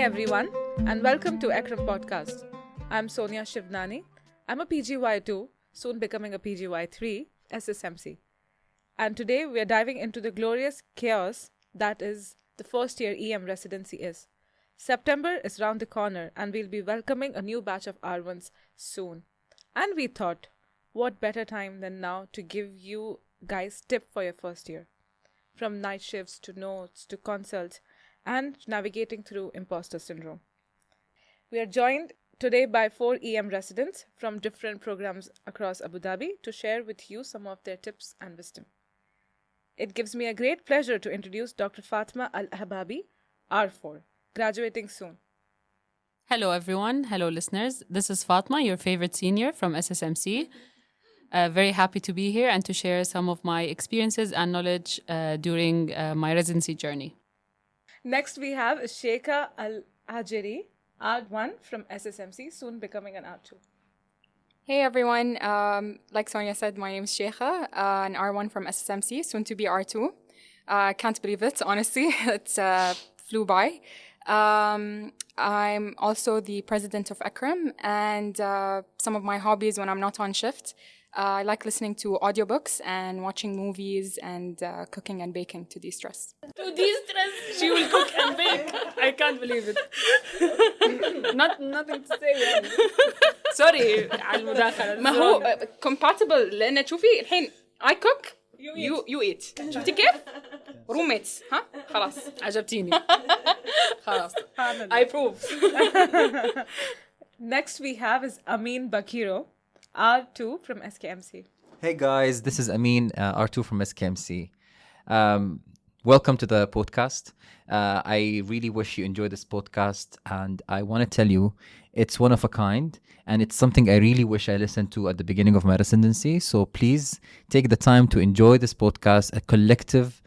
everyone, and welcome to ECREM podcast. I'm Soniya Shivnani. I'm a PGY2, soon becoming a PGY3, SSMC. And today we are diving into the glorious chaos that is the first year EM residency is. September is round the corner and we'll be welcoming a new batch of R1s soon. And we thought, what better time than now to give you guys tip for your first year. From night shifts to notes to consults and navigating through imposter syndrome. We are joined today by 4 EM residents from different programs across Abu Dhabi to share with you some of their tips and wisdom. It gives me a great pleasure to introduce Dr. Fatima Alahbabi R4, graduating soon. Hello everyone, hello listeners. This is Fatima, your favorite senior from SSMC. Very happy to be here and to share some of my experiences and knowledge during my residency journey. Next we have Shaikha Alahjeri R1 from SSMC, soon becoming an R2. Hey everyone, like Sonia said, my name is Sheikha, an R1 from SSMC, soon to be R2. Can't believe it, honestly, it's flew by. I'm also the president of ECREM, and some of my hobbies when I'm not on shift, I like listening to audiobooks and watching movies and cooking and baking to de-stress. To de-stress, she will cook and bake. I can't believe it. Nothing to say. Sorry على المداخلة. ما هو compatible لأن شوفي الحين I cook you eat. شفتي كيف؟ roommates ها خلاص عجبتيني. خلاص. I prove. Next we have is Amin Bakiro R2 from SKMC. Hey guys, this is Amin R2 from SKMC. Welcome to the podcast. I really wish you enjoy this podcast, and I want to tell you it's one of a kind, and it's something I really wish I listened to at the beginning of my residency. So please take the time to enjoy this podcast, a collective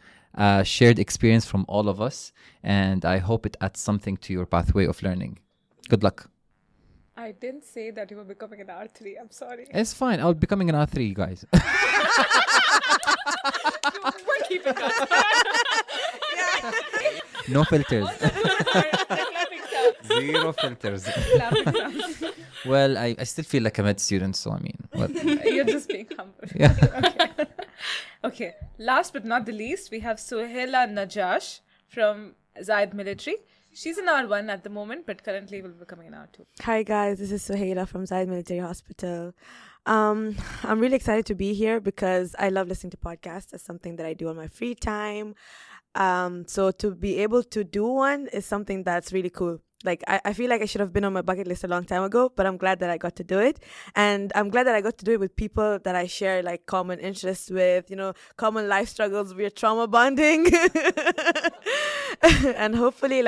shared experience from all of us, and I hope it adds something to your pathway of learning. Good luck. I didn't say that you were becoming an R3. I'm sorry. It's fine. I'll be becoming an R3, guys. We're keeping that. No filters. Zero filters. Well, I still feel like a med student, so I mean. Well. You're just being humble. Yeah. Okay. Last but not the least, we have Suhaila Najaash from Zayed Military. She's an R1 at the moment, but currently will be becoming an R2. Hi guys, this is Suhaila from Zayed Military Hospital. I'm really excited to be here because I love listening to podcasts. It's something that I do on my free time. So to be able to do one is something that's really cool. Like, I feel like I should have been on my bucket list a long time ago, but I'm glad that I got to do it. And I'm glad that I got to do it with people that I share, like, common interests with, common life struggles. We're trauma bonding. And hopefully,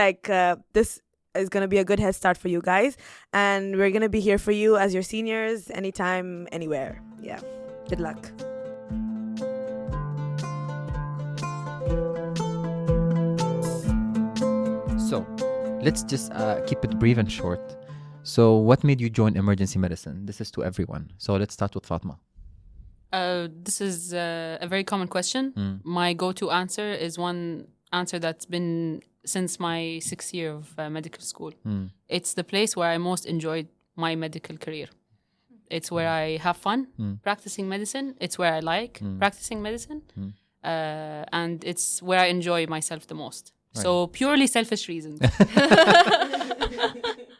this is going to be a good head start for you guys. And we're going to be here for you as your seniors, anytime, anywhere. Yeah. Good luck. So, let's just keep it brief and short. So, what made you join emergency medicine? This is to everyone. So, let's start with Fatma. This is a very common question. My go-to answer is one answer that's been since my 6th year of medical school. It's the place where I most enjoyed my medical career. It's where I have fun practicing medicine. It's where I like practicing medicine. And it's where I enjoy myself the most. Right. So purely selfish reasons.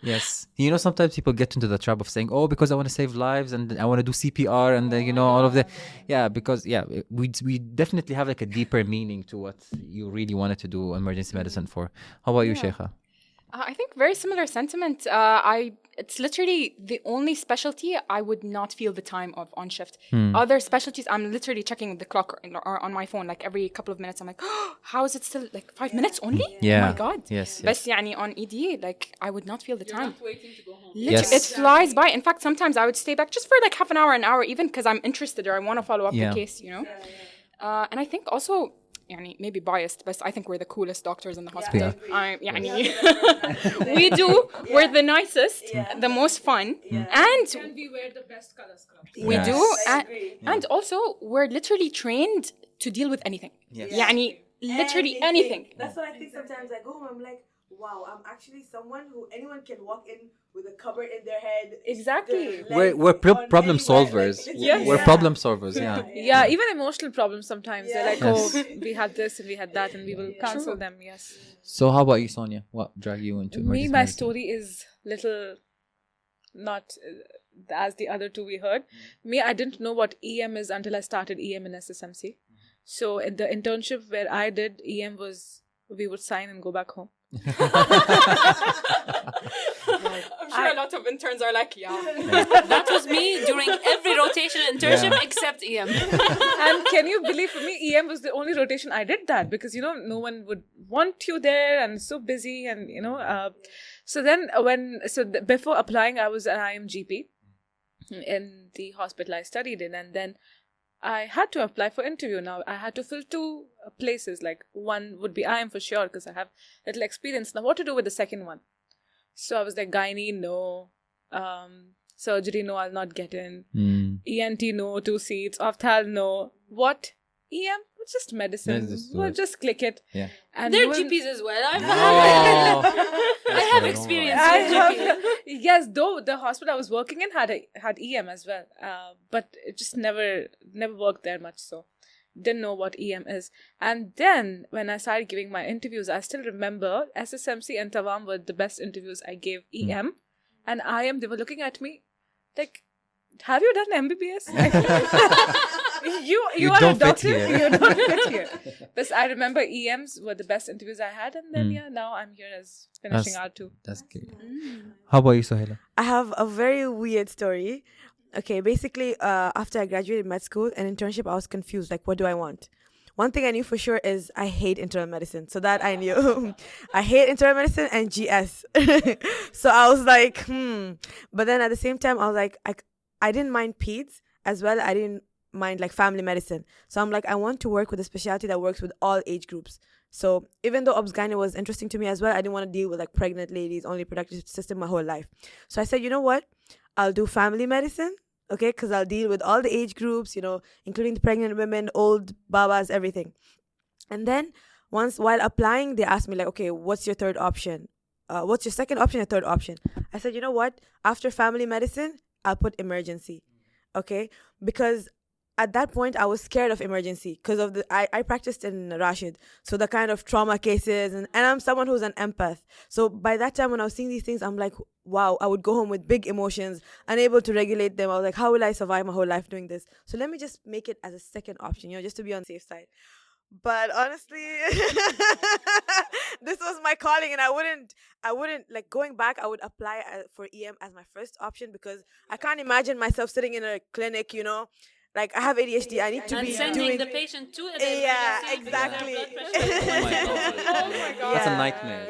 Yes. Sometimes people get into the trap of saying, oh, because I want to save lives and I want to do CPR and all of that. Yeah, because, we definitely have like a deeper meaning to what you really wanted to do emergency medicine for. How about you, Sheikha? I think very similar sentiment. It's literally the only specialty I would not feel the time of on shift. Other specialties, I'm literally checking the clock or on my phone like every couple of minutes. I'm like, oh, how is it still like 5 minutes only? Yeah. Oh my God. Yes. But on ED, like I would not feel the time. Not waiting to go home. Literally, it flies by. In fact, sometimes I would stay back just for like half an hour, even because I'm interested or I want to follow up the case, And I think also, maybe biased, but I think we're the coolest doctors in the hospital. We're the nicest, the most fun, and we wear the best color scrubs. we do, and also we're literally trained to deal with anything. Yes. Literally anything. That's why I think sometimes I go home, I'm like, wow, I'm actually someone who anyone can walk in with a cupboard in their head. Exactly. We're problem solvers. Like, We're problem solvers. Yeah. Yeah, even emotional problems sometimes. They're like, Yes. oh, we had this and we had that, and we will cancel them. Yes. So how about you, Sonia? What dragged you into Me, emergency my medicine? story is little not as the other two we heard. Me, I didn't know what EM is until I started EM in SSMC. So in the internship where I did, EM was we would sign and go back home. I'm sure a lot of interns are like, yeah. That was me during every rotation internship except EM. And can you believe, for me, EM was the only rotation I did that because, no one would want you there and so busy and, so then before applying, I was an IMGP in the hospital I studied in, and then I had to apply for interview. Now I had to fill 2 places, like one would be IM for sure because I have little experience. Now what to do with the second one? So I was like, gynae, no. Surgery, no, I'll not get in. ENT, no, 2 seats. Ophthal, no. What? EM? It's just medicine. We'll just click it. Yeah. And They're GPs as well. I have experience with GPs. Yes, though the hospital I was working in had EM as well. But it just never worked there much, so didn't know what EM is. And then when I started giving my interviews, I still remember SSMC and Tawam were the best interviews I gave EM. And IM, they were looking at me like, have you done MBBS? you are a doctor. You don't fit here. But I remember EMs were the best interviews I had, and then now I'm here as finishing R2. That's good. How about you, Suhaila? I have a very weird story. Okay, basically, after I graduated med school and internship, I was confused. Like, what do I want? One thing I knew for sure is I hate internal medicine. So that I knew. I hate internal medicine and GS. So I was like, But then at the same time, I was like, I didn't mind peds as well. I didn't mind like family medicine. So I'm like, I want to work with a specialty that works with all age groups. So even though obs-gynae was interesting to me as well, I didn't want to deal with like pregnant ladies, only reproductive system my whole life. So I said, you know what? I'll do family medicine, okay? Because I'll deal with all the age groups, including the pregnant women, old babas, everything. And then while applying, they asked me like, okay, what's your third option? What's your second option and third option? I said, you know what? After family medicine, I'll put emergency, okay? Because at that point, I was scared of emergency because of I practiced in Rashid. So the kind of trauma cases, and I'm someone who's an empath. So by that time, when I was seeing these things, I'm like, wow, I would go home with big emotions, unable to regulate them. I was like, how will I survive my whole life doing this? So let me just make it as a second option, just to be on the safe side. But honestly, this was my calling, and I wouldn't like going back. I would apply for EM as my first option because I can't imagine myself sitting in a clinic, like I have ADHD. I need to be sending doing the patient to the exactly. Oh my god, that's a nightmare.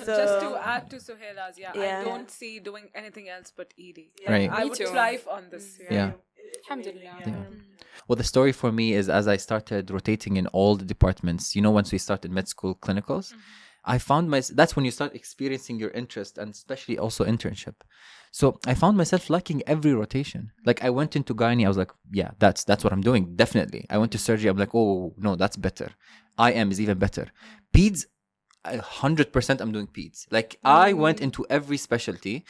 So, just to add to Suhaila's, I don't see doing anything else but ED. Right. I would thrive on this. Alhamdulillah. Well, the story for me is as I started rotating in all the departments, once we started med school clinicals, I found that's when you start experiencing your interest, and especially also internship. So I found myself liking every rotation. Like I went into gynae, I was like, yeah, that's what I'm doing. Definitely. I went to surgery. I'm like, oh no, that's better. IM is even better. Peds, 100% I'm doing peds. Like I went into every specialty.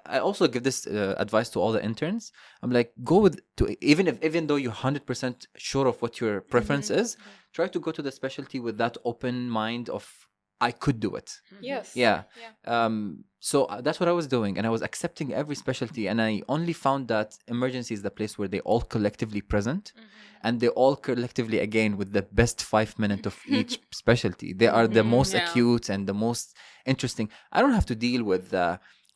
I also give this advice to all the interns. I'm like, even though you're 100% sure of what your preference is, try to go to the specialty with that open mind of I could do it. Yes. Yeah. So that's what I was doing, and I was accepting every specialty, and I only found that emergency is the place where they all collectively present, and they all collectively again with the best 5 minutes of each specialty. They are the most acute and the most interesting. I don't have to deal with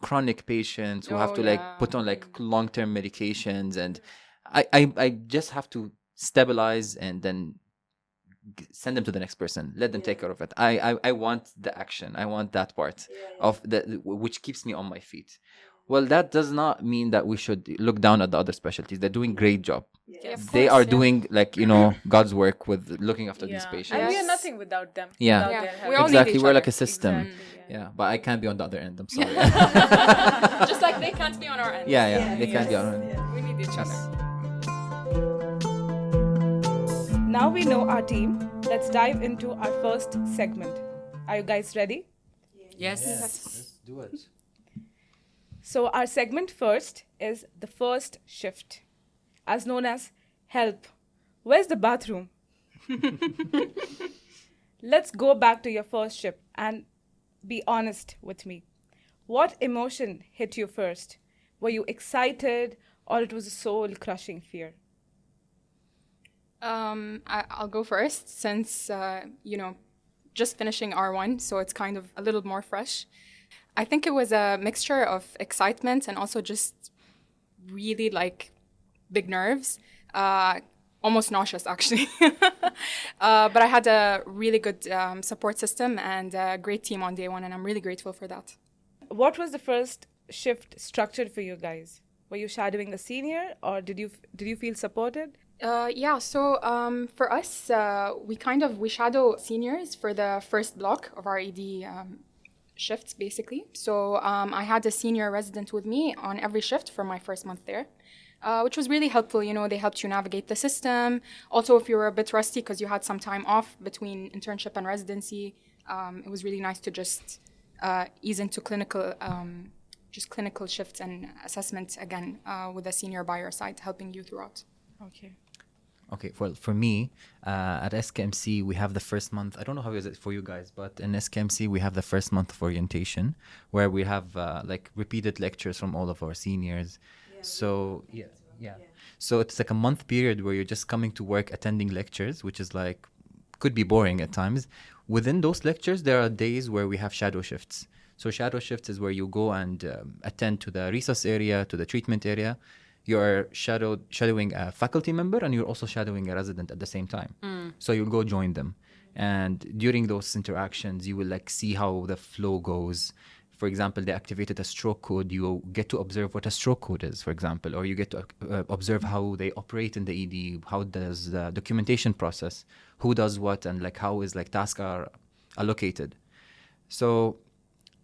chronic patients who have to put on like long-term medications, and I just have to stabilize and then send them to the next person, let them take care of it. I want the action. I want that part of which keeps me on my feet. Well, that does not mean that we should look down at the other specialties. They're doing great job. They are doing God's work with looking after these patients. And we are nothing without them. Yeah, without their help. We all need exactly. each We're other. like a system. Exactly, Yeah, but I can't be on the other end. I'm sorry. Just like they can't be on our end. They can't be on our end. We need each other. Now we know our team. Let's dive into our first segment. Are you guys ready? Yes. Let's do it. So our segment first is the first shift, as known as help. Where's the bathroom? Let's go back to your first shift and be honest with me. What emotion hit you first? Were you excited or it was a soul-crushing fear? I'll go first since, just finishing R1, so it's kind of a little more fresh. I think it was a mixture of excitement and also just really big nerves. Almost nauseous, actually. But I had a really good support system and a great team on day one, and I'm really grateful for that. What was the first shift structured for you guys? Were you shadowing a senior or did you feel supported? So for us, we shadow seniors for the first block of our ED shifts, basically. So I had a senior resident with me on every shift for my first month there. Which was really helpful. They helped you navigate the system. Also, if you were a bit rusty because you had some time off between internship and residency, it was really nice to just ease into clinical shifts and assessment again with a senior by your side, helping you throughout. Okay, well, for me, at SKMC, we have the first month. I don't know how is it for you guys, but in SKMC, we have the first month of orientation where we have repeated lectures from all of our seniors. So so it's like a month period where you're just coming to work, attending lectures, which is could be boring at times. Within those lectures, there are days where we have shadow shifts. So shadow shifts is where you go and attend to the resource area, to the treatment area. You're shadowing a faculty member and you're also shadowing a resident at the same time. So you'll go join them. And during those interactions, you will see how the flow goes. For example, they activated a stroke code. You get to observe what a stroke code is, for example, or you get to observe how they operate in the ED, how does the documentation process, who does what, and how is tasks are allocated. So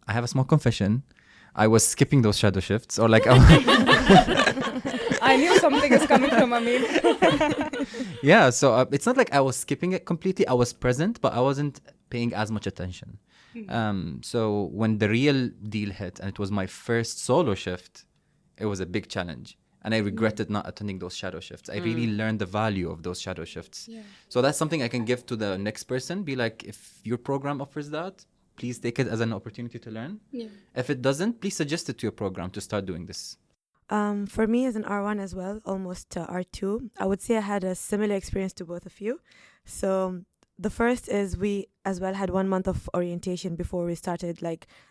I have a small confession. I was skipping those shadow shifts, or I knew something is coming from Amin. Yeah, so it's not I was skipping it completely. I was present, but I wasn't paying as much attention. So when the real deal hit and it was my first solo shift, it was a big challenge. And I regretted not attending those shadow shifts. I really learned the value of those shadow shifts. So that's something I can give to the next person. Be if your program offers that, please take it as an opportunity to learn. If it doesn't, please suggest it to your program to start doing this. For me as an R1 as well, almost R2, I would say I had a similar experience to both of you. So the first is we as well had 1 month of orientation before we started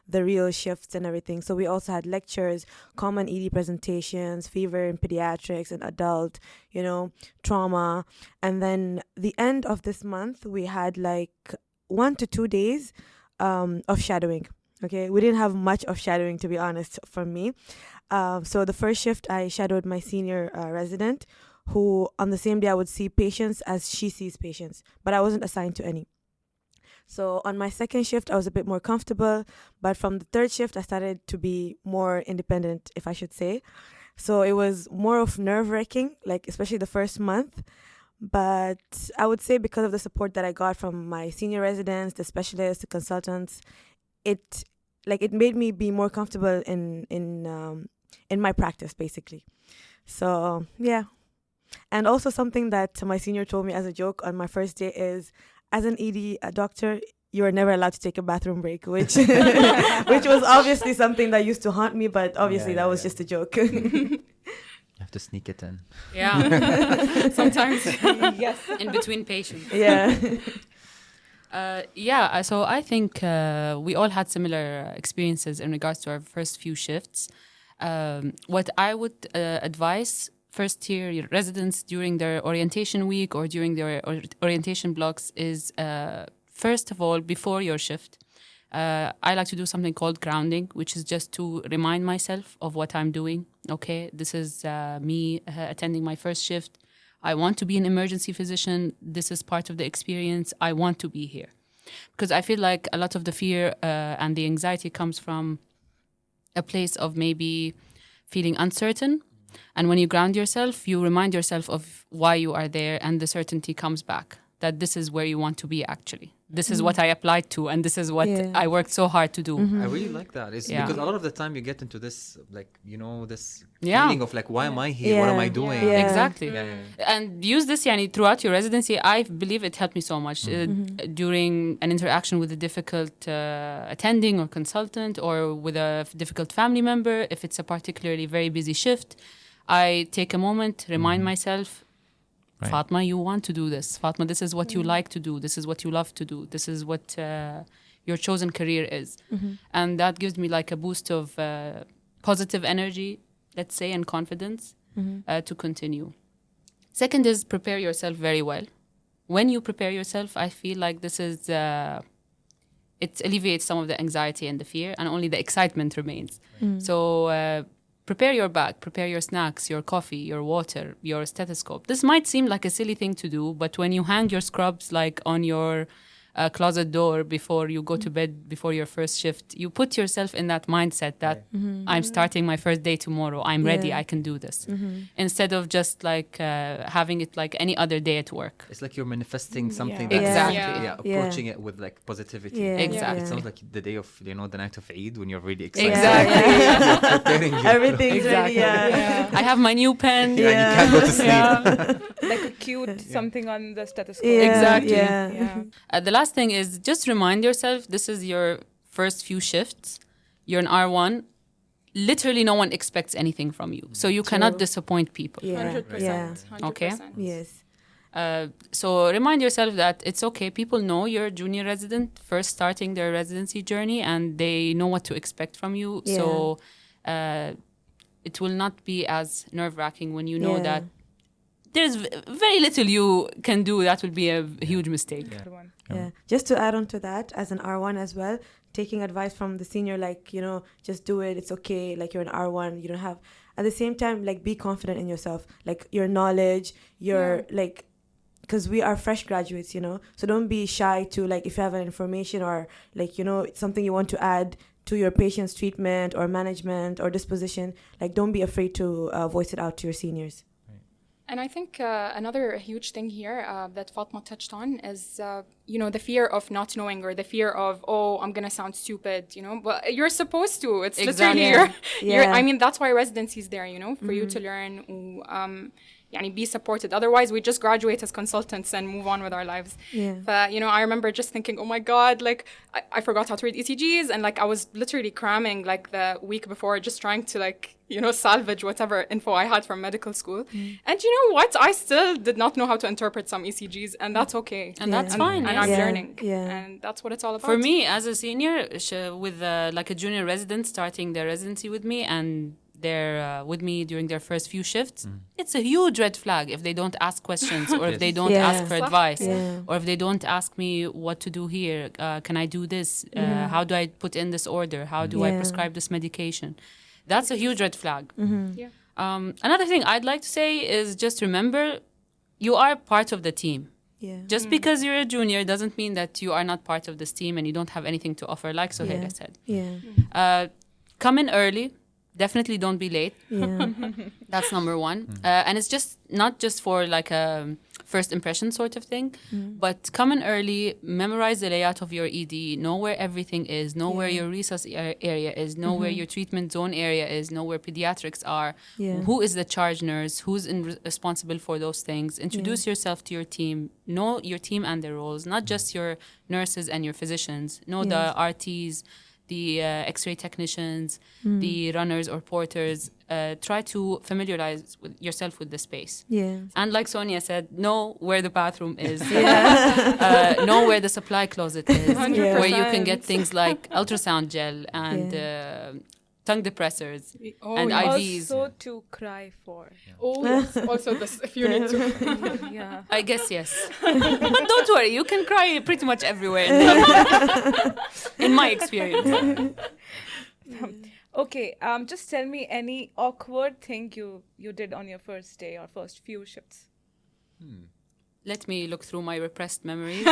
the real shifts and everything. So we also had lectures, common ED presentations, fever in pediatrics and adult, trauma. And then the end of this month, we had 1 to 2 days of shadowing. Okay, we didn't have much of shadowing, to be honest, for me. So the first shift, I shadowed my senior resident, who on the same day I would see patients as she sees patients, but I wasn't assigned to any. So on my second shift, I was a bit more comfortable, but from the third shift, I started to be more independent, if I should say. So it was more of nerve-wracking, especially the first month. But I would say because of the support that I got from my senior residents, the specialists, the consultants, it made me be more comfortable in my practice, basically. So yeah. And also something that my senior told me as a joke on my first day is, as an ED doctor, you are never allowed to take a bathroom break, which was obviously something that used to haunt me, but obviously that was just a joke. You have to sneak it in. Yeah. Sometimes. Yes. In between patients. Yeah. So I think we all had similar experiences in regards to our first few shifts. What I would advise first-year residents during their orientation week or during their orientation blocks is, first of all, before your shift, I like to do something called grounding, which is just to remind myself of what I'm doing. Okay, this is me attending my first shift. I want to be an emergency physician. This is part of the experience. I want to be here. Because I feel like a lot of the fear and the anxiety comes from a place of maybe feeling uncertain. And when you ground yourself, you remind yourself of why you are there, and the certainty comes back. that this is where you want to be actually. This is what I applied to, and this is what I worked so hard to do. I really like that. It's because a lot of the time you get into this, like, you know, this feeling of like, why am I here? What am I doing? Exactly. And use this throughout your residency. I believe it helped me so much during an interaction with a difficult attending or consultant, or with a difficult family member. If it's a particularly very busy shift, I take a moment, remind myself, Fatma, you want to do this. Fatma, this is what you like to do. This is what you love to do. This is what your chosen career is. And that gives me like a boost of positive energy, let's say, and confidence to continue. Second is prepare yourself very well. When you prepare yourself, I feel like this is, it alleviates some of the anxiety and the fear, and only the excitement remains. So prepare your bag, prepare your snacks, your coffee, your water, your stethoscope. This might seem like a silly thing to do, but when you hang your scrubs like on your closet door before you go to bed, before your first shift, you put yourself in that mindset that I'm starting my first day tomorrow. I'm ready. I can do this. Instead of just like having it like any other day at work. It's like you're manifesting something. Approaching it with like positivity. Exactly. It sounds like the day of, you know, the night of Eid when you're really excited. Exactly. Everything's ready. I have my new pen. You can't go to sleep. Like a cute something on the stethoscope. Exactly. The last thing is just remind yourself this is your first few shifts. You're an R1. Literally no one expects anything from you. So you cannot disappoint people. 100%. Okay? Yes. So remind yourself that it's okay. People know you're a junior resident first starting their residency journey, and they know what to expect from you. So it will not be as nerve-wracking when you know that there's very little you can do. That will be a huge mistake. Just to add on to that, as an R1 as well, taking advice from the senior, like, you know, just do it. It's okay. Like, you're an R1. You don't have, at the same time, like, be confident in yourself. Like, your knowledge, your, like, because we are fresh graduates, you know. So don't be shy to, like, if you have an information or, like, you know, something you want to add to your patient's treatment or management or disposition, like, don't be afraid to voice it out to your seniors. And I think another huge thing here that Fatma touched on is, you know, the fear of not knowing, or the fear of, oh, I'm going to sound stupid, you know. But you're supposed to. It's literally I mean, that's why residency is there, you know, for you to learn, be supported. Otherwise, we just graduate as consultants and move on with our lives. But, you know, I remember just thinking, oh my God, like, I forgot how to read ECGs. And, like, I was literally cramming, like, the week before, just trying to, like, you know, salvage whatever info I had from medical school. And you know what? I still did not know how to interpret some ECGs, and that's okay. And that's fine. And I'm learning. And that's what it's all about. For me, as a senior, with like a junior resident starting their residency with me, and they're with me during their first few shifts, it's a huge red flag if they don't ask questions, or if they don't ask for advice, or if they don't ask me what to do here. Can I do this? How do I put in this order? How do I prescribe this medication? That's a huge red flag. Another thing I'd like to say is just remember, you are part of the team. Just because you're a junior doesn't mean that you are not part of this team and you don't have anything to offer, like Suhaila said. Come in early. Definitely don't be late. That's number one. And it's just not just for like a first impression sort of thing, but come in early, memorize the layout of your ED, know where everything is, know where your resource area is, know where your treatment zone area is, know where pediatrics are, who is the charge nurse, who's responsible for those things. Introduce yourself to your team, know your team and their roles, not just your nurses and your physicians, know the RTs, the X-ray technicians, the runners or porters. Try to familiarize yourself with the space. And like Sonia said, know where the bathroom is. Know where the supply closet is, where you can get things like ultrasound gel and tongue depressors and IVs. Also to cry for. Oh, yes. Also, this, if you need to. I guess yes. But don't worry, you can cry pretty much everywhere in my experience. Okay, just tell me any awkward thing you did on your first day or first few shifts. Let me look through my repressed memories.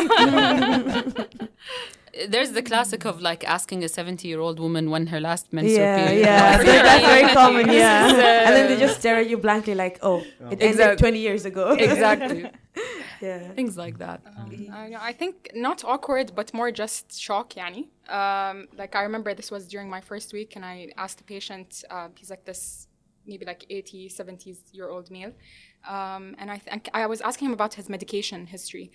There's the classic of like asking a 70-year-old woman when her last menstrual period. That's very common. And then they just stare at you blankly like, oh, it ended 20 years ago. Exactly. Yeah. Things like that. I think not awkward, but more just shock, yani. Like I remember this was during my first week, and I asked the patient, he's like this, maybe like 80, 70-year-old male. And I was asking him about his medication history.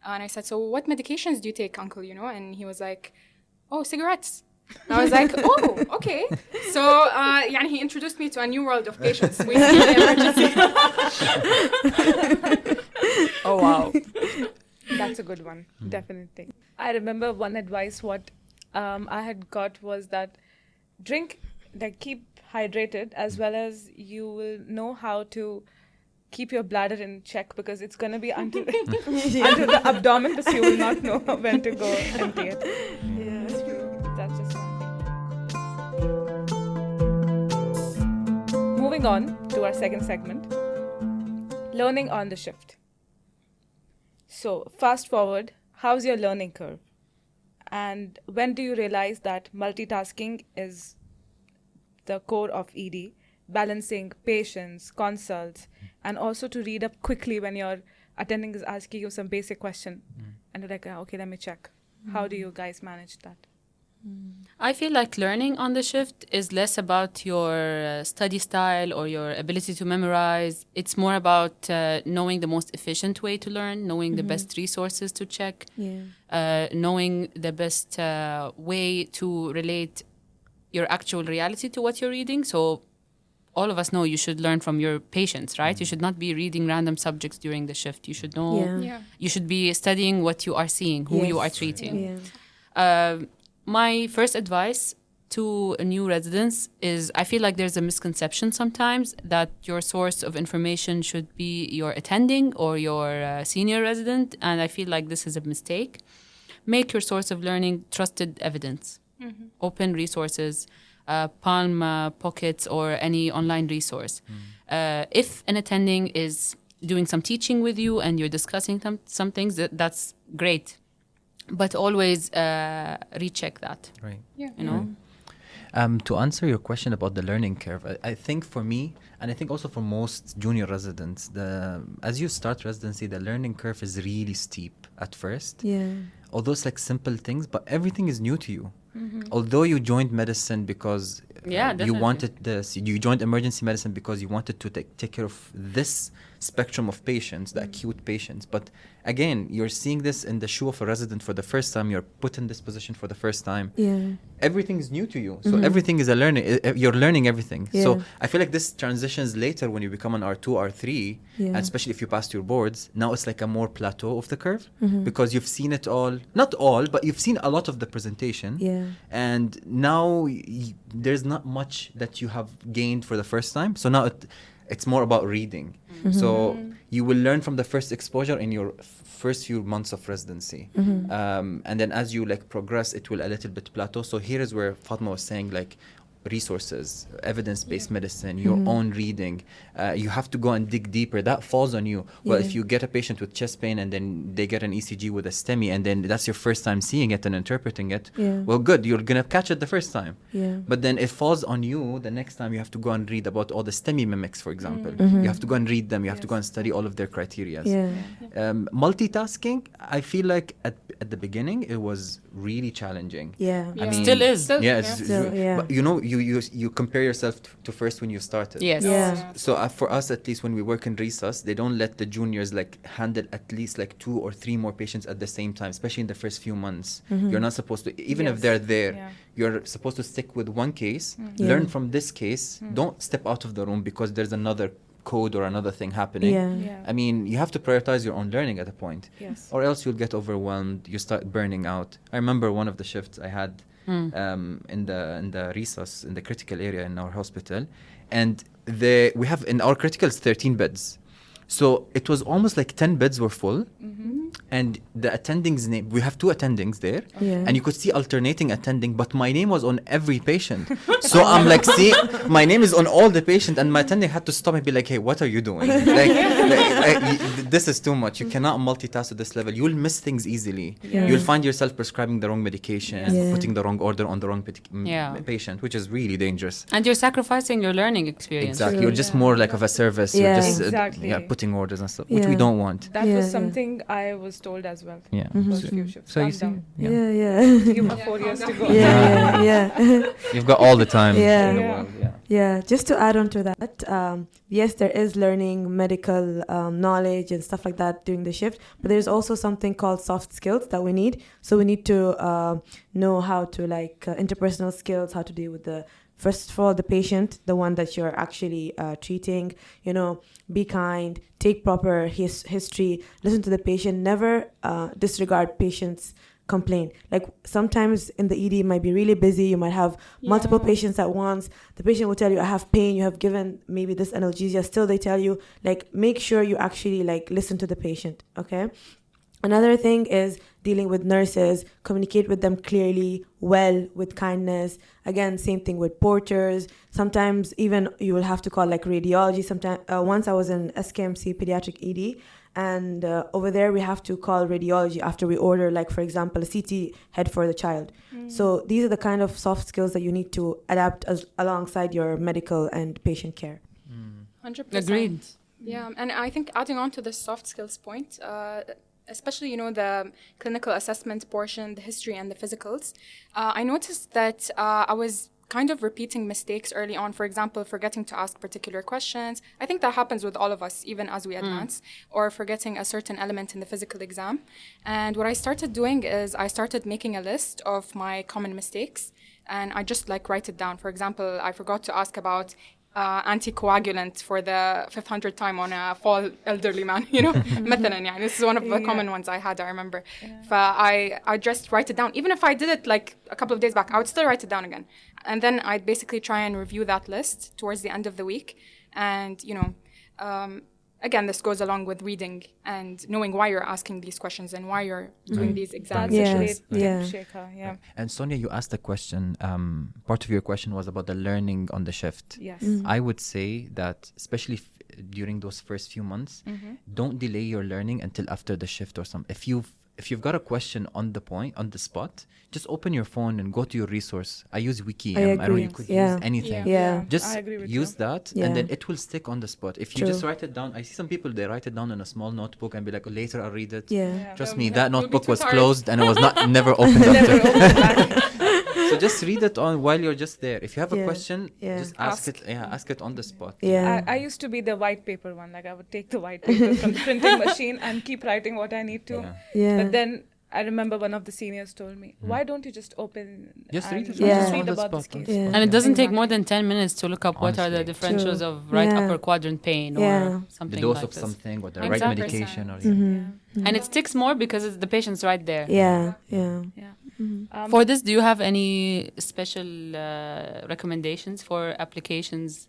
And I said, so what medications do you take, uncle, you know? And he was like, oh, cigarettes. I was like, oh, okay. So, يعني he introduced me to a new world of patients. We need an emergency. Oh, wow. That's a good one, definitely. I remember one advice what I had got was that keep hydrated, as well as you will know how to keep your bladder in check, because it's going to be until the abdomen, but you will not know when to go empty it. Yeah, that's true. That's just one thing. Moving on to our second segment, learning on the shift. So, fast forward, how's your learning curve? And when do you realize that multitasking is the core of ED, balancing patients, consults, and also to read up quickly when your attending is asking you some basic question, and you're like, okay, let me check. How do you guys manage that? I feel like learning on the shift is less about your study style or your ability to memorize. It's more about knowing the most efficient way to learn, knowing the best resources to check, knowing the best way to relate your actual reality to what you're reading. So all of us know you should learn from your patients, right? You should not be reading random subjects during the shift. You should know, you should be studying what you are seeing, who you are treating. My first advice to new residents is, I feel like there's a misconception sometimes that your source of information should be your attending or your senior resident, and I feel like this is a mistake. Make your source of learning trusted evidence, open resources, Palm Pockets, or any online resource. If an attending is doing some teaching with you and you're discussing some things, that's great. But always recheck that. Right. Yeah. You know? To answer your question about the learning curve, I think for me, and I think also for most junior residents, as you start residency, the learning curve is really steep at first. Yeah. Although it's like simple things, but everything is new to you. Although you joined medicine because you wanted this, you joined emergency medicine because you wanted to take care of this spectrum of patients, the acute patients. But again, you're seeing this in the shoe of a resident for the first time. You're put in this position for the first time. Yeah. Everything is new to you. So everything is a learning. You're learning everything. Yeah. So I feel like this transitions later when you become an R2, R3, and especially if you passed your boards. Now it's like a more plateau of the curve because you've seen it all. Not all, but you've seen a lot of the presentation. Yeah. And now there's not much that you have gained for the first time. So now it's more about reading. So you will learn from the first exposure in your first few months of residency. And then as you like progress, it will a little bit plateau. So here is where Fatima was saying, like, resources, evidence-based medicine, your own reading. You have to go and dig deeper. That falls on you. Well, if you get a patient with chest pain and then they get an ECG with a STEMI and then that's your first time seeing it and interpreting it, well, good, you're going to catch it the first time. But then it falls on you the next time. You have to go and read about all the STEMI mimics, for example. You have to go and read them. You have to go and study all of their criteria. Multitasking, I feel like at the beginning, it was really challenging. Yeah. I mean, Still is. But you know, you compare yourself to first when you started. Yes. Yeah. So for us, at least when we work in resus, they don't let the juniors like handle at least like 2 or 3 more patients at the same time, especially in the first few months. You're not supposed to, even if they're there, you're supposed to stick with one case, learn from this case, don't step out of the room because there's another code or another thing happening. I mean, you have to prioritize your own learning at a point, or else you'll get overwhelmed. You start burning out. I remember one of the shifts I had in the resus, in the critical area in our hospital, and we have in our criticals 13 beds, so it was almost like 10 beds were full, and the attending's name, we have 2 attendings there, Yeah. and you could see alternating attending, but my name was on every patient. So I'm like, see, my name is on all the patient, and my attending had to stop and be like, hey, what are you doing? This is too much. You cannot multitask to this level. You'll miss things easily. Yeah. You'll find yourself prescribing the wrong medication, Yeah. putting the wrong order on the wrong Yeah. patient, which is really dangerous. And you're sacrificing your learning experience. Exactly. True. You're just more like of a service. Yeah. You're just Exactly. putting orders and stuff, which we Yeah. don't want. That Yeah, was yeah. something I was told as well. Yeah. First few shifts. So you Calm see, down. Yeah. You have 4 years to go. Yeah. you've got all the time Yeah. in the Yeah. world. Yeah. Yeah, just to add on to that, yes, there is learning medical knowledge and stuff like that during the shift, but there's also something called soft skills that we need. So we need to know how to interpersonal skills, how to deal with first of all, the patient, the one that you're actually treating, be kind, take proper history, listen to the patient, never disregard patients' complaint. Like sometimes in the ED it might be really busy, you might have multiple patients at once. The patient will tell you, I have pain, you have given maybe this analgesia, still they tell you, make sure you actually listen to the patient, okay? Another thing is dealing with nurses, communicate with them clearly, well, with kindness. Again, same thing with porters. Sometimes even you will have to call radiology. Sometimes once I was in SKMC pediatric ED, and over there we have to call radiology after we order, for example, a CT head for the child. So these are the kind of soft skills that you need to adapt alongside your medical and patient care. 100%. Agreed. Yeah, and I think adding on to the soft skills point, especially, the clinical assessment portion, the history and the physicals, I noticed that I was kind of repeating mistakes early on. For example, forgetting to ask particular questions. I think that happens with all of us, even as we advance, or forgetting a certain element in the physical exam. And what I started doing is I started making a list of my common mistakes, and I just write it down. For example, I forgot to ask about anticoagulant for the 500th time on a fall elderly man, مثلا يعني this is one of the common ones I had, I remember. I just write it down. Even if I did it a couple of days back, I would still write it down again. And then I'd basically try and review that list towards the end of the week. And, again, this goes along with reading and knowing why you're asking these questions and why you're doing these exams. That's Yeah. a great tip, Yeah. Sheikha. Yeah. And Sonia, you asked a question. Part of your question was about the learning on the shift. Yes. I would say that, especially during those first few months, don't delay your learning until after the shift or something. If you've got a question on the spot, just open your phone and go to your resource. I use WikiM. I don't know, you could use anything. Yeah. Just I agree with use you. that, Yeah. and then it will stick on the spot. If you True. just write it down, I see some people, they write it down in a small notebook and be like, oh, later I'll read it. Yeah. Trust No, me, no, that you'll be notebook too was tired. closed and it was never opened up. Never open back. So just read it on while you're just there. If you have a Yeah. question, Yeah. just ask it. Yeah, ask it on the spot. Yeah. I used to be the white paper one. I would take the white paper from the printing machine and keep writing what I need to. Yeah. Yeah. But then I remember one of the seniors told me, why don't you just open Just read and it Yeah. just on read the about spot. this case? Yeah. And it doesn't take Exactly. more than 10 minutes to look up what are the Honestly. differentials True. of right Yeah. upper quadrant pain Yeah. or something The dose like of this. something or the Exactly. right medication. Or And it sticks more because the patient's right there. Yeah. Yeah. Yeah. For this, do you have any special recommendations for applications?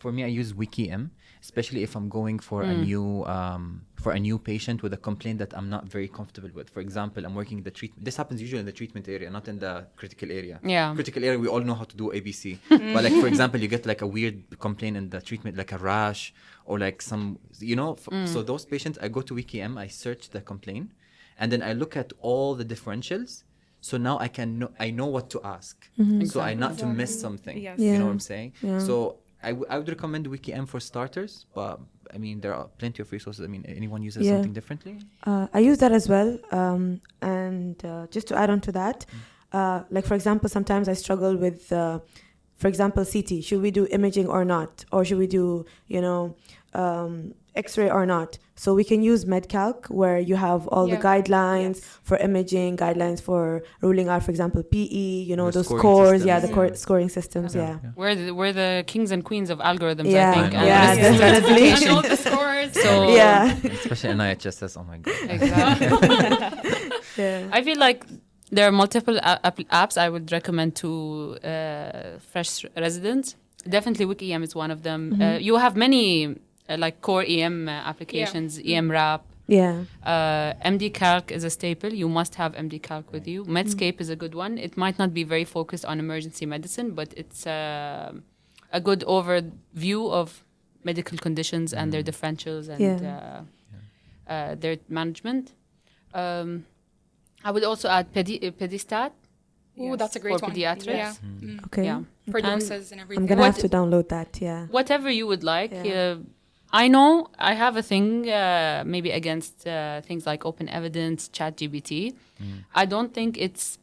For me, I use WikiM, especially if I'm going for a new patient with a complaint that I'm not very comfortable with. For example, I'm working in the treatment. This happens usually in the treatment area, not in the critical area. Yeah. Critical area, we all know how to do ABC. But for example, you get a weird complaint in the treatment, like a rash or some, so those patients, I go to WikiM, I search the complaint, and then I look at all the differentials. So now I know what to ask. So I not to miss something. Yes. You know Yeah. what I'm saying? Yeah. So I would recommend WikiM for starters, but I mean, there are plenty of resources. I mean, anyone uses Yeah. something differently? I use that as well. And just to add on to that, for example, sometimes I struggle with, for example, CT. Should we do imaging or not? Or should we do, X-ray or not? So we can use MedCalc, where you have all the guidelines for imaging, guidelines for ruling out, for example, PE, The those scoring scores, systems, the yeah. scoring systems, yeah. We're the kings and queens of algorithms, Yeah, I think. I and know. yeah, risk definitely. stratification. All the scores. So Yeah. Especially in IHSS, oh my God. exactly. Yeah. I feel like there are multiple apps I would recommend to fresh residents. Definitely WikiM is one of them. You have many core EM applications, EM Wrap, Yeah. MD Calc is a staple. You must have MD Calc with you. Medscape is a good one. It might not be very focused on emergency medicine, but it's a good overview of medical conditions and their differentials and their management. I would also add Pedistat. Oh, that's a great for one. pediatrics. Yeah. Okay. Yeah. For doses and everything. I'm gonna have to download that. Yeah. Whatever you would like. Yeah. I know I have a thing maybe against things like open evidence, ChatGPT. I don't think it's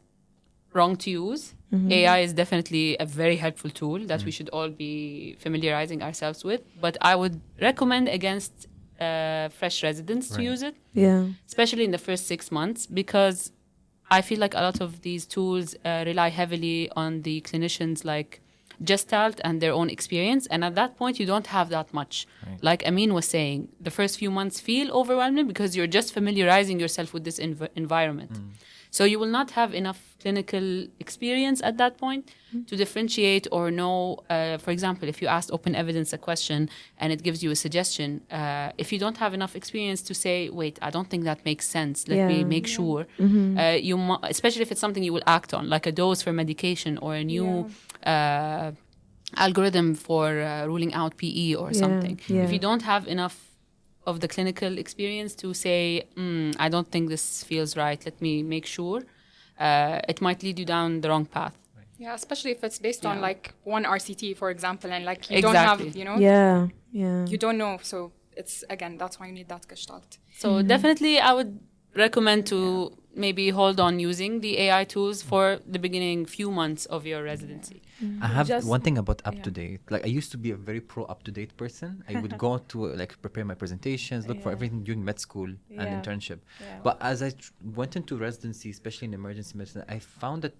wrong to use. AI is definitely a very helpful tool that we should all be familiarizing ourselves with. But I would recommend against fresh residents to use it, especially in the first 6 months, because I feel like a lot of these tools rely heavily on the clinicians like Gestalt and their own experience. And at that point, you don't have that much. Right. Like Amin was saying, the first few months feel overwhelming because you're just familiarizing yourself with this environment. So you will not have enough clinical experience at that point to differentiate or know, for example, if you asked open evidence a question and it gives you a suggestion, if you don't have enough experience to say, wait, I don't think that makes sense, let me make sure, especially if it's something you will act on, like a dose for medication or a new algorithm for ruling out PE or something. If you don't have enough of the clinical experience to say, I don't think this feels right, let me make sure, it might lead you down the wrong path. Yeah, especially if it's based on like one RCT, for example, and like you don't have, you know, you don't know. So it's, again, that's why you need that gestalt. So definitely I would recommend to maybe hold on using the AI tools for the beginning few months of your residency. I have one thing about up-to-date. Like, I used to be a very pro-up-to-date person. I would go to like prepare my presentations, look for everything during med school and internship. But as I went into residency, especially in emergency medicine, I found that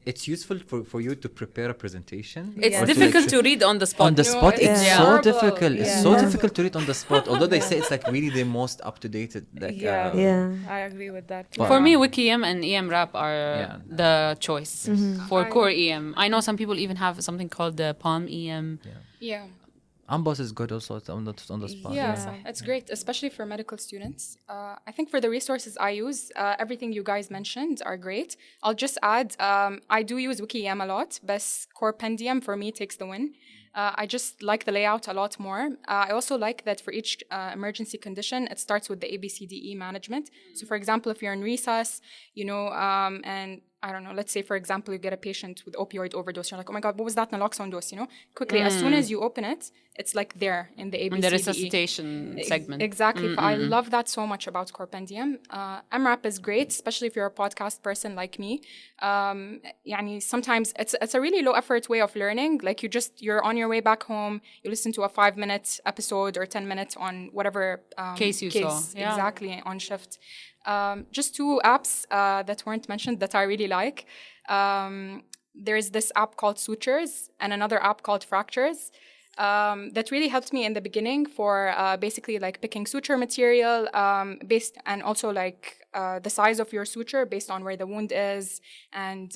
it's useful for you to prepare a presentation. It's difficult to read on the spot. On the spot, it's so horrible. difficult. It's so difficult to read on the spot. Although they say it's like really the most up-to-date. Like, I agree with that. For me, WikiEM and EMRAP are the choice for core EM. I know some people even have something called the Palm EM. Amboss is good also. It's on the spot. It's great, especially for medical students. I think for the resources I use, everything you guys mentioned are great. I'll just add, I do use WikiEM a lot, but Corpendium for me takes the win. I just like the layout a lot more. I also like that for each emergency condition, it starts with the ABCDE management. So for example, if you're in resus, you know, and I don't know, let's say, for example, you get a patient with opioid overdose. You're like, oh my God, what was that naloxone dose, you know? Quickly, as soon as you open it, it's like there in the ABCDE. In the resuscitation segment. Exactly. I love that so much about Corpendium. MRAP is great, especially if you're a podcast person like me. Yani sometimes it's a really low effort way of learning. Like you're on your way back home, you listen to a 5-minute episode or 10 minutes on whatever case you saw. Exactly, on shift. Just 2 apps that weren't mentioned that I really like. There's this app called Sutures and another app called Fractures. That really helped me in the beginning for basically like picking suture material based, and also like the size of your suture based on where the wound is. And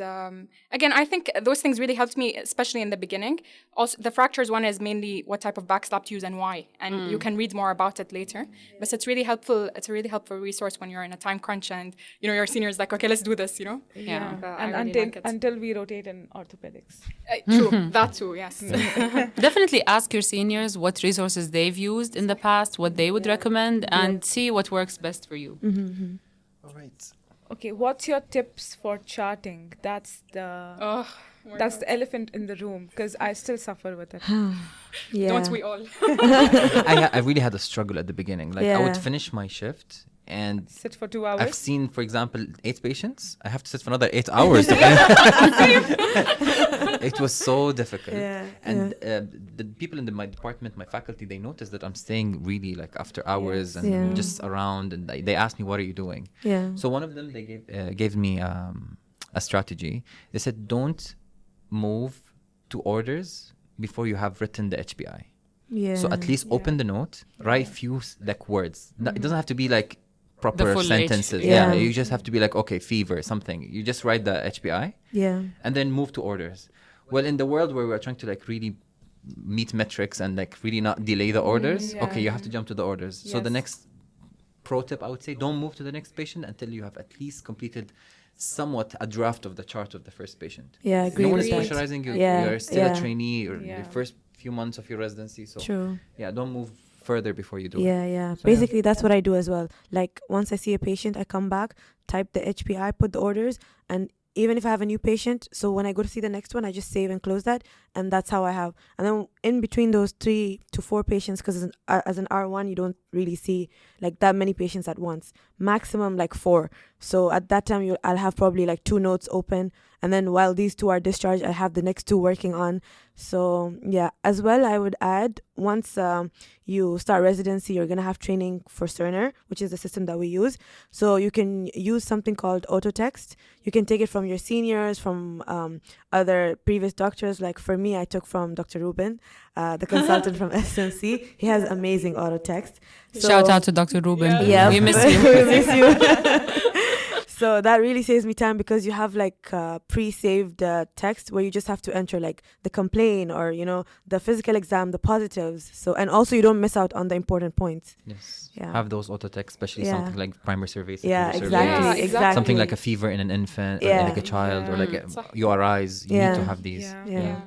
again, I think those things really helped me, especially in the beginning. Also, the fractures one is mainly what type of backslap to use and why. And you can read more about it later. But it's really helpful. It's a really helpful resource when you're in a time crunch and, you know, your senior is like, okay, let's do this, you know? And really until we rotate in orthopedics. True, that too, yes. Definitely ask your seniors what resources they've used in the past, what they would recommend, and see what works best for you. All right. Okay, what's your tips for charting? That's the elephant in the room, because I still suffer with it. Don't we all? I really had a struggle at the beginning. Like, I would finish my shift and sit for 2 hours. I've seen, for example, 8 patients. I have to sit for another 8 hours. It was so difficult. The people in my department, my faculty, they noticed that I'm staying really like after hours and just around, and they asked me, what are you doing? So one of them, they gave me a strategy. They said, don't move to orders before you have written the HPI. So at least open the note, write few like words. It doesn't have to be like proper sentences. You just have to be like, okay, fever, something. You just write the HPI. And then move to orders. Well, in the world where we're trying to like really meet metrics and like really not delay the orders, okay, you have to jump to the orders. So the next pro tip, I would say, don't move to the next patient until you have at least completed somewhat a draft of the chart of the first patient. Yeah, agree No one with is that. pressurizing you. Yeah, You're still yeah. a trainee or Yeah. the first few months of your residency. So True. yeah, don't move further before you do it. Yeah. So, Basically, that's what I do as well. Like, once I see a patient, I come back, type the HPI, put the orders, and even if I have a new patient, so when I go to see the next one, I just save and close that, and that's how I have. And then in between those 3 to 4 patients, because as an R1, you don't really see like that many patients at once. Maximum like 4. So at that time, I'll have probably like 2 notes open, and then while these 2 are discharged, I have the next 2 working on. So yeah, as well, I would add, once you start residency, you're gonna have training for Cerner, which is the system that we use. So you can use something called auto text. You can take it from your seniors, from other previous doctors. Like for me, I took from Dr. Ruben, the consultant from SSMC. He has amazing auto text. So, Shout out to Dr. Ruben. yeah, We miss you. we miss you. So that really saves me time, because you have like pre-saved text where you just have to enter like the complaint or, you know, the physical exam, the positives. So, and also you don't miss out on the important points. Yes. Yeah. Have those auto text, especially Yeah. something like primary survey. Yeah, secondary survey, exactly, Yeah, exactly. something like a fever in an infant or Yeah. like a child or like Yeah. URIs. You need to Yeah. have these. Yeah.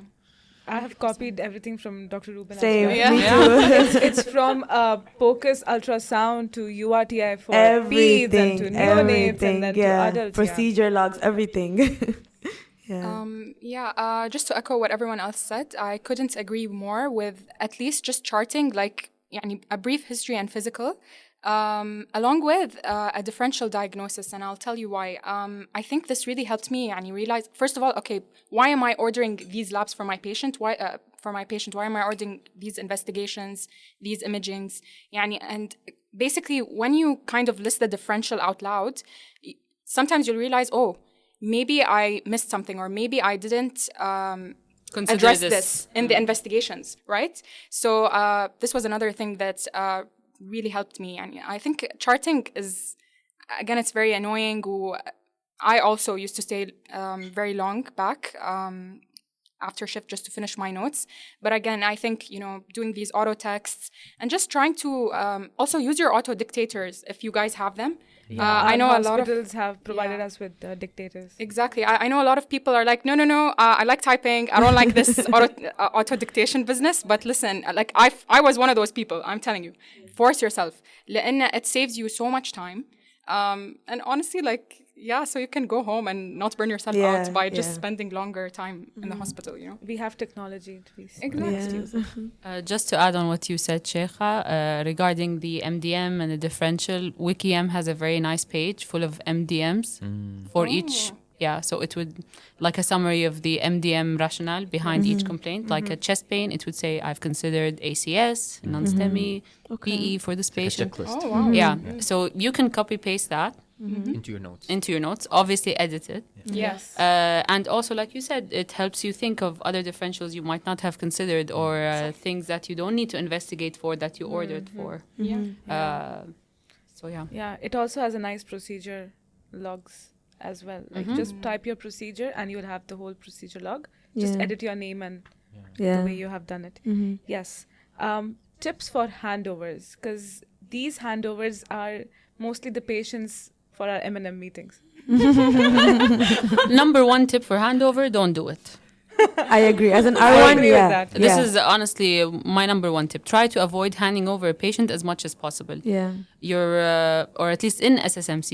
I have copied everything from Dr. Ruben. as Same. well. Me Yeah. too. It's from POCUS ultrasound to URTI for peds and to neonates and then to adults. Procedure logs, everything. Yeah. Just to echo what everyone else said, I couldn't agree more with at least just charting like يعني a brief history and physical, along with a differential diagnosis, and I'll tell you why. I think this really helped me يعني realize, first of all, okay, why am I ordering these labs for my patient? Why am I ordering these investigations, these imagings? يعني, and basically, when you kind of list the differential out loud, sometimes you'll realize, oh, maybe I missed something, or maybe I didn't address this in the investigations, right? So this was another thing that really helped me. And I think charting is, again, it's very annoying. I also used to stay very long back after shift just to finish my notes. But again, I think, you know, doing these auto texts and just trying to also use your auto dictators if you guys have them. I know a lot of hospitals have provided us with dictators. Exactly. I know a lot of people are like, no, I like typing. I don't like this auto dictation business. But listen, like I was one of those people. I'm telling you, force yourself. لأن it saves you so much time. And honestly, like, yeah, so you can go home and not burn yourself out by just spending longer time in the hospital, you know. We have technology to be Exactly. Just to add on what you said, Sheikha, regarding the MDM and the differential, WikiM has a very nice page full of MDMs for each. Yeah, so it would, like a summary of the MDM rationale behind each complaint. Like a chest pain, it would say, I've considered ACS, non-STEMI, PE for this patient. Checklist. Oh, wow. Yeah, so you can copy-paste that Into your notes. obviously edit it. Yes. And also, like you said, it helps you think of other differentials you might not have considered, or things that you don't need to investigate for that you ordered for. So yeah. Yeah, it also has a nice procedure logs as well. Like just type your procedure and you'll have the whole procedure log. Just edit your name and the way you have done it. Yes. Tips for handovers, because these handovers are mostly the patients for our M&M meetings. Number one tip for handover, don't do it. I agree. As an I R1, agree with that. This is honestly my number one tip. Try to avoid handing over a patient as much as possible. Yeah. You're, or at least in SSMC,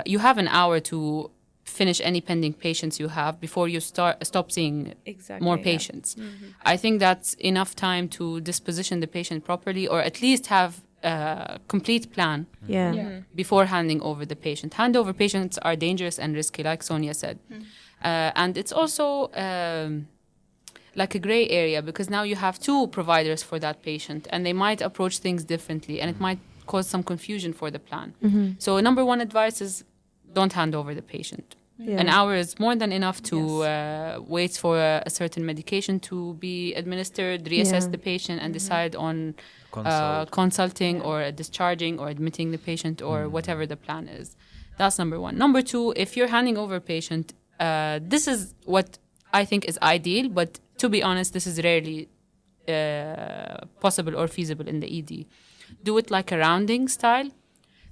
you have an hour to finish any pending patients you have before you stop seeing more patients. I think that's enough time to disposition the patient properly, or at least have a complete plan before handing over the patient. Handover patients are dangerous and risky, like Sonia said. And it's also like a gray area, because now you have 2 providers for that patient and they might approach things differently, and it might cause some confusion for the plan. So number one advice is don't hand over the patient. An hour is more than enough to wait for a certain medication to be administered, reassess the patient, and decide on consulting or discharging or admitting the patient or whatever the plan is. That's number one. Number two, if you're handing over a patient, this is what I think is ideal, but to be honest, this is rarely possible or feasible in the ED. Do it like a rounding style.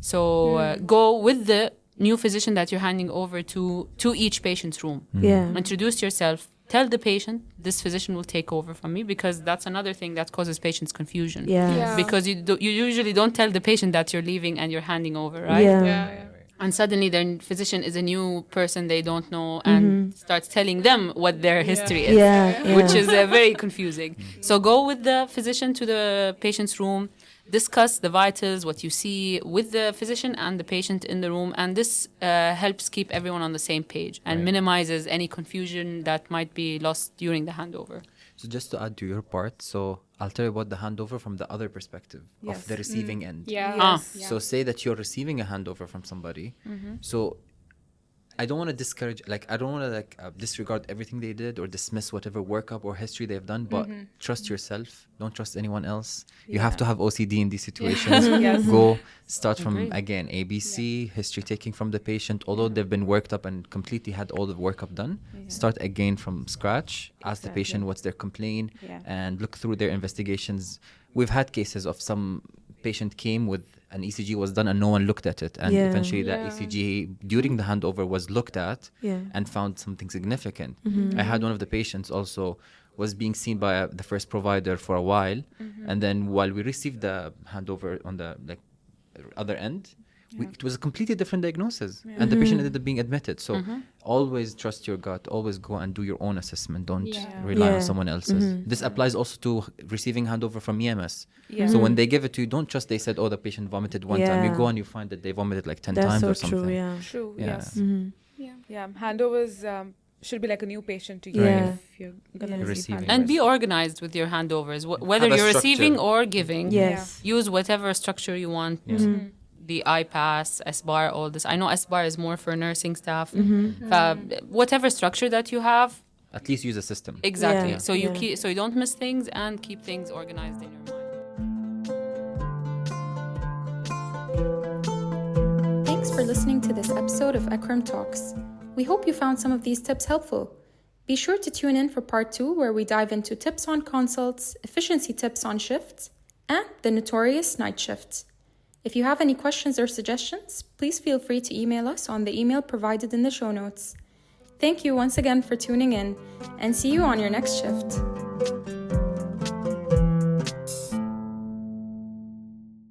So go with the new physician that you're handing over to each patient's room. Yeah. Introduce yourself. Tell the patient, this physician will take over from me, because that's another thing that causes patients confusion. Yeah. Because you usually don't tell the patient that you're leaving and you're handing over, right? Yeah. And suddenly their physician is a new person they don't know and starts telling them what their history is, which is very confusing. So go with the physician to the patient's room, discuss the vitals, what you see with the physician and the patient in the room, and this helps keep everyone on the same page and minimizes any confusion that might be lost during the handover. So just to add to your part, so I'll tell you about the handover from the other perspective of the receiving end. So say that you're receiving a handover from somebody. So I don't want to discourage, like, I don't want to disregard everything they did or dismiss whatever workup or history they've done, but trust yourself. Don't trust anyone else. You have to have OCD in these situations. Go start from, again, ABC, history taking from the patient. Although they've been worked up and completely had all the workup done, start again from scratch. Ask the patient what's their complaint and look through their investigations. We've had cases of some patient came with an ECG was done and no one looked at it, and eventually that ECG during the handover was looked at and found something significant. I had one of the patients also was being seen by the first provider for a while, and then while we received the handover on the other end, it was a completely different diagnosis, and the patient ended up being admitted. So always trust your gut, always go and do your own assessment. Don't rely on someone else's. This applies also to receiving handover from EMS. So when they give it to you, don't trust they said, oh, the patient vomited one time. You go and you find that they vomited like 10 times or something. True, yes. Handovers should be like a new patient to you if you're going to receive handovers. And be organized with your handovers, whether you're receiving or giving. Use whatever structure you want. The iPass, SBAR, all this. I know SBAR is more for nursing staff. Whatever structure that you have, at least use a system. Exactly. So you so you don't miss things and keep things organized in your mind. Thanks for listening to this episode of ECREM Talks. We hope you found some of these tips helpful. Be sure to tune in for part 2, where we dive into tips on consults, efficiency tips on shifts, and the notorious night shifts. If you have any questions or suggestions, please feel free to email us on the email provided in the show notes. Thank you once again for tuning in, and see you on your next shift.